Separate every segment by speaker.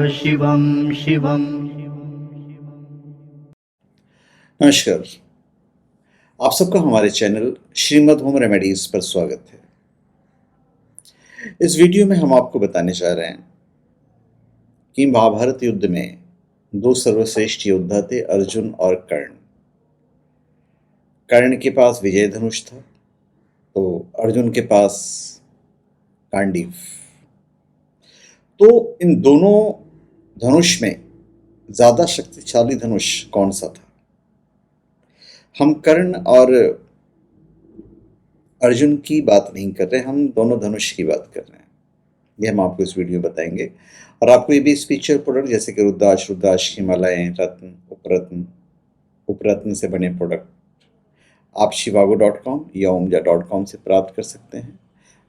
Speaker 1: शिवं शिवं।
Speaker 2: नमस्कार। आप सबका हमारे चैनल श्रीमद् होम रेमेडीज पर स्वागत है। इस वीडियो में हम आपको बताने जा रहे हैं कि महाभारत युद्ध में दो सर्वश्रेष्ठ योद्धा थे, अर्जुन और कर्ण। कर्ण के पास विजय धनुष था तो अर्जुन के पास गांडीव। तो इन दोनों धनुष में ज्यादा शक्तिशाली धनुष कौन सा था? हम कर्ण और अर्जुन की बात नहीं कर रहे, हम दोनों धनुष की बात कर रहे हैं। ये हम आपको इस वीडियो में बताएंगे। और आपको ये भी स्पिरिचुअल प्रोडक्ट जैसे कि रुद्राक्ष, हिमालय, रत्न, उपरत्न से बने प्रोडक्ट आप shivago.com या omja.com से प्राप्त कर सकते हैं।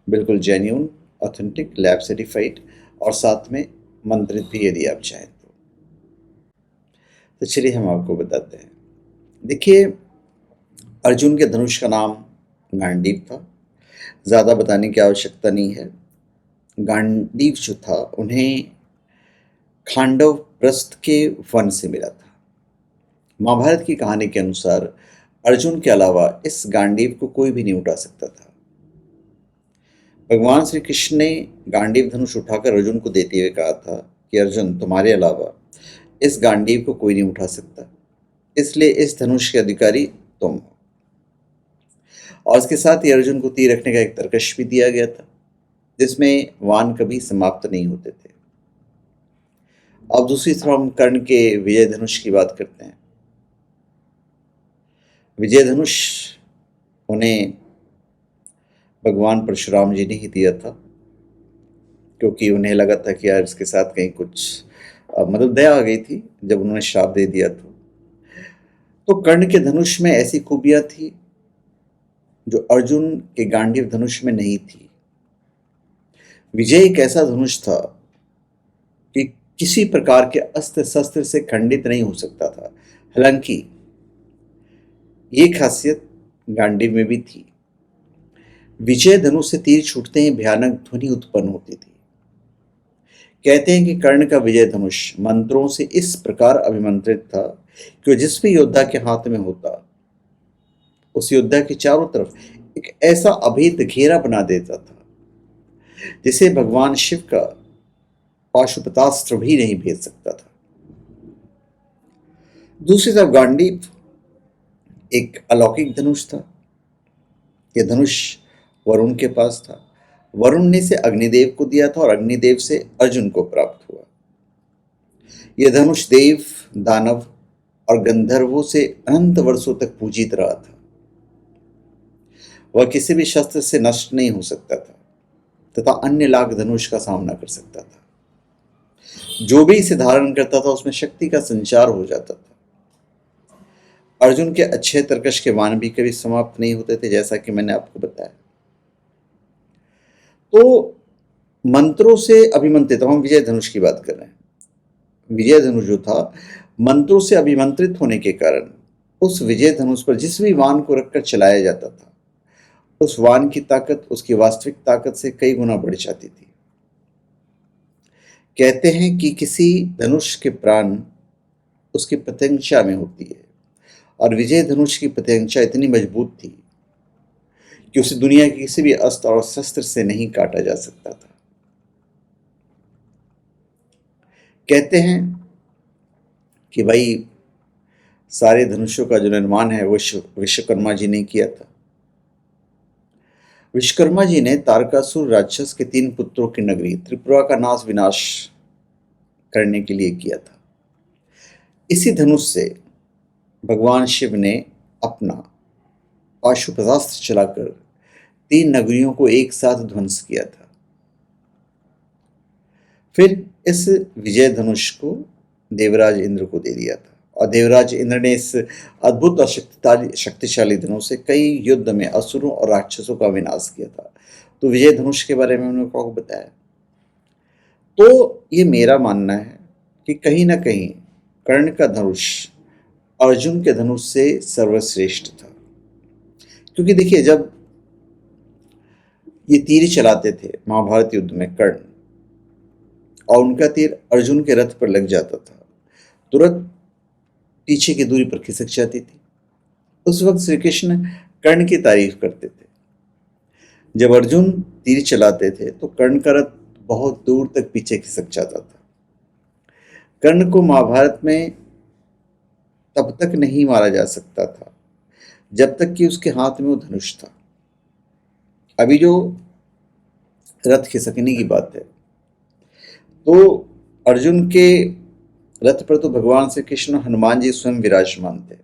Speaker 2: बिल्कुल जेन्युइन, ऑथेंटिक, लैब सर्टिफाइड और साथ में मंत्रित भी यदि आप चाहें तो चलिए हम आपको बताते हैं। देखिए, अर्जुन के धनुष का नाम गांडीव था। ज़्यादा बताने की आवश्यकता नहीं है। गांडीव जो था उन्हें खांडव प्रस्थ के वन से मिला था। महाभारत की कहानी के अनुसार अर्जुन के अलावा इस गांडीव को कोई भी नहीं उठा सकता था। भगवान श्री कृष्ण ने गांडीव धनुष उठाकर अर्जुन को देते हुए कहा था कि अर्जुन, तुम्हारे अलावा इस गांडीव को कोई नहीं उठा सकता, इसलिए इस धनुष के अधिकारी तुम हो। और इसके साथ ही अर्जुन को तीर रखने का एक तरकश भी दिया गया था जिसमें वान कभी समाप्त नहीं होते थे। अब दूसरी तरफ हम कर्ण के विजय धनुष की बात करते हैं। विजय धनुष उन्हें भगवान परशुराम जी ने ही दिया था, क्योंकि उन्हें लगा था कि यार इसके साथ कहीं कुछ मतलब दया आ गई थी जब उन्होंने श्राप दे दिया तो कर्ण के धनुष में ऐसी खूबियां थी जो अर्जुन के गांडीव धनुष में नहीं थी। विजय एक ऐसा धनुष था कि किसी प्रकार के अस्त्र शस्त्र से खंडित नहीं हो सकता था। हालांकि ये खासियत गांडीव में भी थी। विजय धनुष से तीर छूटते ही भयानक ध्वनि उत्पन्न होती थी। कहते हैं कि कर्ण का विजय धनुष मंत्रों से इस प्रकार अभिमंत्रित था कि जिस भी योद्धा के हाथ में होता उस योद्धा के चारों तरफ एक ऐसा अभेद घेरा बना देता था जिसे भगवान शिव का पाशुपतास्त्र भी नहीं भेद सकता था। दूसरी तरफ गांडीव एक अलौकिक धनुष था। यह धनुष वरुण के पास था। वरुण ने इसे अग्निदेव को दिया था और अग्निदेव से अर्जुन को प्राप्त हुआ। यह धनुष देव, दानव और गंधर्वों से अनंत वर्षों तक पूजित रहा था। वह किसी भी शस्त्र से नष्ट नहीं हो सकता था तथा अन्य लाख धनुष का सामना कर सकता था। जो भी इसे धारण करता था उसमें शक्ति का संचार हो जाता था। अर्जुन के अच्छे तरकश के बाण भी कभी समाप्त नहीं होते थे, जैसा कि मैंने आपको बताया। तो मंत्रों से अभिमंत्रित, हम विजय धनुष की बात कर रहे हैं। विजय धनुष जो था मंत्रों से अभिमंत्रित होने के कारण उस विजय धनुष पर जिस भी वाण को रखकर चलाया जाता था उस वाण की ताकत उसकी वास्तविक ताकत से कई गुना बढ़ जाती थी। कहते हैं कि किसी धनुष के प्राण उसकी प्रत्यंचा में होती है और विजय धनुष की प्रत्यंचा इतनी मजबूत थी कि उसे दुनिया के किसी भी अस्त्र और शस्त्र से नहीं काटा जा सकता था। कहते हैं कि भाई सारे धनुषों का जो निर्माण है वो विश्वकर्मा जी ने किया था। विश्वकर्मा जी ने तारकासुर राक्षस के 3 पुत्रों की नगरी त्रिपुरा का नाश विनाश करने के लिए किया था। इसी धनुष से भगवान शिव ने अपना पाशुपतास्त्र चलाकर 3 नगरियों को एक साथ ध्वंस किया था। फिर इस विजय धनुष को देवराज इंद्र को दे दिया था और देवराज इंद्र ने इस अद्भुत और शक्तिशाली धनुष से कई युद्ध में असुरों और राक्षसों का विनाश किया था। तो विजय धनुष के बारे में उन्होंने आपको बताया। तो ये मेरा मानना है कि कहीं ना कहीं कर्ण का धनुष अर्जुन के धनुष से सर्वश्रेष्ठ था, क्योंकि देखिए जब ये तीर चलाते थे महाभारत युद्ध में कर्ण, और उनका तीर अर्जुन के रथ पर लग जाता था, तुरंत पीछे की दूरी पर खिसक जाती थी। उस वक्त श्री कृष्ण कर्ण की तारीफ करते थे। जब अर्जुन तीर चलाते थे तो कर्ण का रथ बहुत दूर तक पीछे खिसक जाता था। कर्ण को महाभारत में तब तक नहीं मारा जा सकता था जब तक कि उसके हाथ में वो धनुष था। अभी जो रथ खिसकने की बात है, तो अर्जुन के रथ पर तो भगवान श्री कृष्ण हनुमान जी स्वयं विराजमान थे,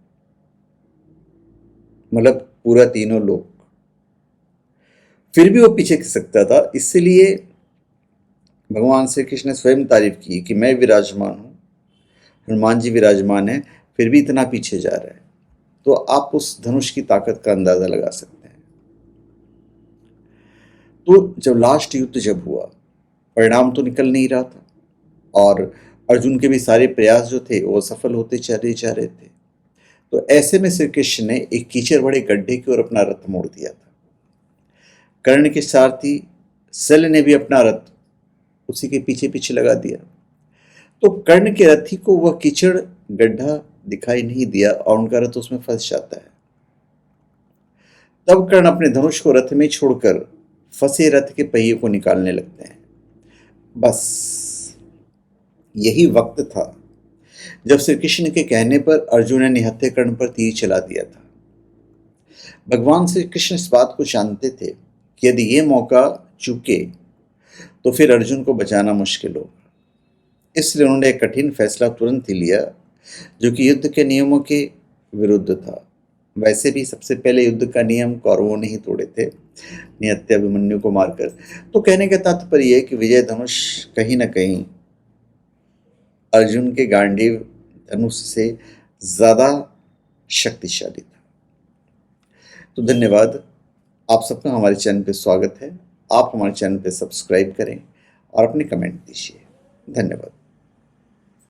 Speaker 2: मतलब पूरा तीनों लोग। फिर भी वो पीछे खिसकता था, इसलिए भगवान श्री कृष्ण ने स्वयं तारीफ की कि मैं विराजमान हूँ, हनुमान जी विराजमान है, फिर भी इतना पीछे जा रहा है। तो आप उस धनुष की ताकत का अंदाजा लगा सकते हैं। तो जब लास्ट युद्ध जब हुआ, परिणाम तो निकल नहीं रहा था और अर्जुन के भी सारे प्रयास जो थे वो सफल होते चले जा रहे थे। तो ऐसे में श्री कृष्ण ने एक कीचड़ भरे गड्ढे की ओर अपना रथ मोड़ दिया था। कर्ण के सारथी शल्य ने भी अपना रथ उसी के पीछे पीछे लगा दिया। तो कर्ण के रथी को वह कीचड़ गड्ढा दिखाई नहीं दिया और उनका रथ उसमें फंस जाता है। तब कर्ण अपने धनुष को रथ में छोड़कर फंसे रथ के पहिए को निकालने लगते हैं। बस यही वक्त था जब श्री कृष्ण के कहने पर अर्जुन ने निहत्थे कर्ण पर तीर चला दिया था। भगवान श्री कृष्ण इस बात को जानते थे कि यदि ये मौका चूके तो फिर अर्जुन को बचाना मुश्किल होगा। इसलिए उन्होंने एक कठिन फैसला तुरंत ही लिया, जो कि युद्ध के नियमों के विरुद्ध था। वैसे भी सबसे पहले युद्ध का नियम कौरवों ने ही तोड़े थे, निहत्थे अभिमन्यु को मारकर। तो कहने का तात्पर्य है कि विजय धनुष कहीं ना कहीं अर्जुन के गांडीव धनुष से ज्यादा शक्तिशाली था। तो धन्यवाद, आप सबका हमारे चैनल पे स्वागत है। आप हमारे चैनल पे सब्सक्राइब करें और अपने कमेंट दीजिए। धन्यवाद।